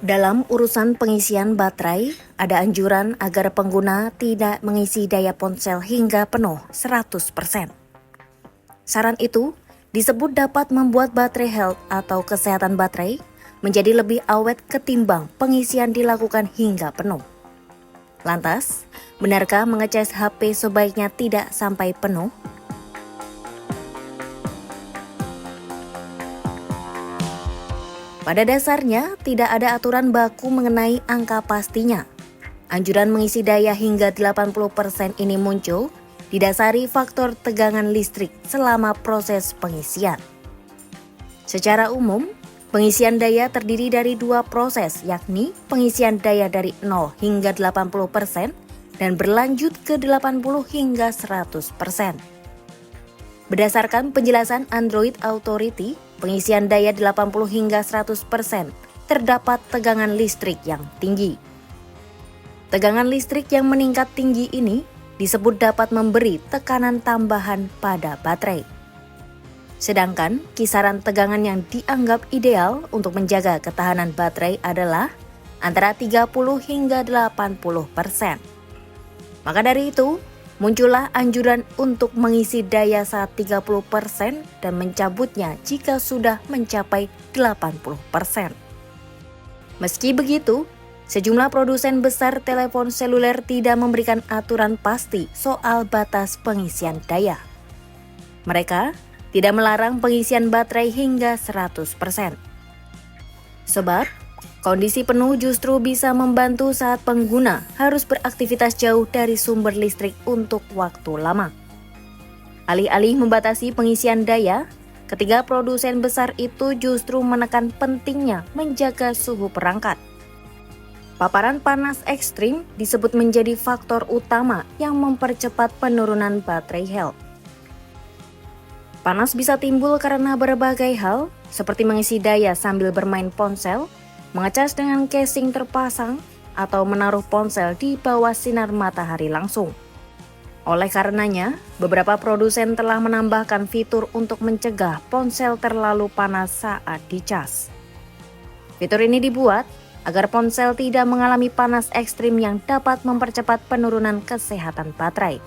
Dalam urusan pengisian baterai, ada anjuran agar pengguna tidak mengisi daya ponsel hingga penuh 100%. Saran itu disebut dapat membuat baterai health atau kesehatan baterai menjadi lebih awet ketimbang pengisian dilakukan hingga penuh. Lantas, benarkah mengecas HP sebaiknya tidak sampai penuh? Pada dasarnya, tidak ada aturan baku mengenai angka pastinya. Anjuran mengisi daya hingga 80% ini muncul didasari faktor tegangan listrik selama proses pengisian. Secara umum, pengisian daya terdiri dari dua proses, yakni pengisian daya dari 0 hingga 80% dan berlanjut ke 80 hingga 100%. Berdasarkan penjelasan Android Authority, pengisian daya 80 hingga 100% terdapat tegangan listrik yang tinggi. Tegangan listrik yang meningkat tinggi ini disebut dapat memberi tekanan tambahan pada baterai. Sedangkan kisaran tegangan yang dianggap ideal untuk menjaga ketahanan baterai adalah antara 30 hingga 80%. Maka dari itu, muncullah anjuran untuk mengisi daya saat 30% dan mencabutnya jika sudah mencapai 80%. Meski begitu, sejumlah produsen besar telepon seluler tidak memberikan aturan pasti soal batas pengisian daya. Mereka tidak melarang pengisian baterai hingga 100%. Sebab, kondisi penuh justru bisa membantu saat pengguna harus beraktivitas jauh dari sumber listrik untuk waktu lama. Alih-alih membatasi pengisian daya, ketiga produsen besar itu justru menekan pentingnya menjaga suhu perangkat. Paparan panas ekstrim disebut menjadi faktor utama yang mempercepat penurunan baterai health. Panas bisa timbul karena berbagai hal, seperti mengisi daya sambil bermain ponsel, mengecas dengan casing terpasang, atau menaruh ponsel di bawah sinar matahari langsung. Oleh karenanya, beberapa produsen telah menambahkan fitur untuk mencegah ponsel terlalu panas saat dicas. Fitur ini dibuat agar ponsel tidak mengalami panas ekstrim yang dapat mempercepat penurunan kesehatan baterai.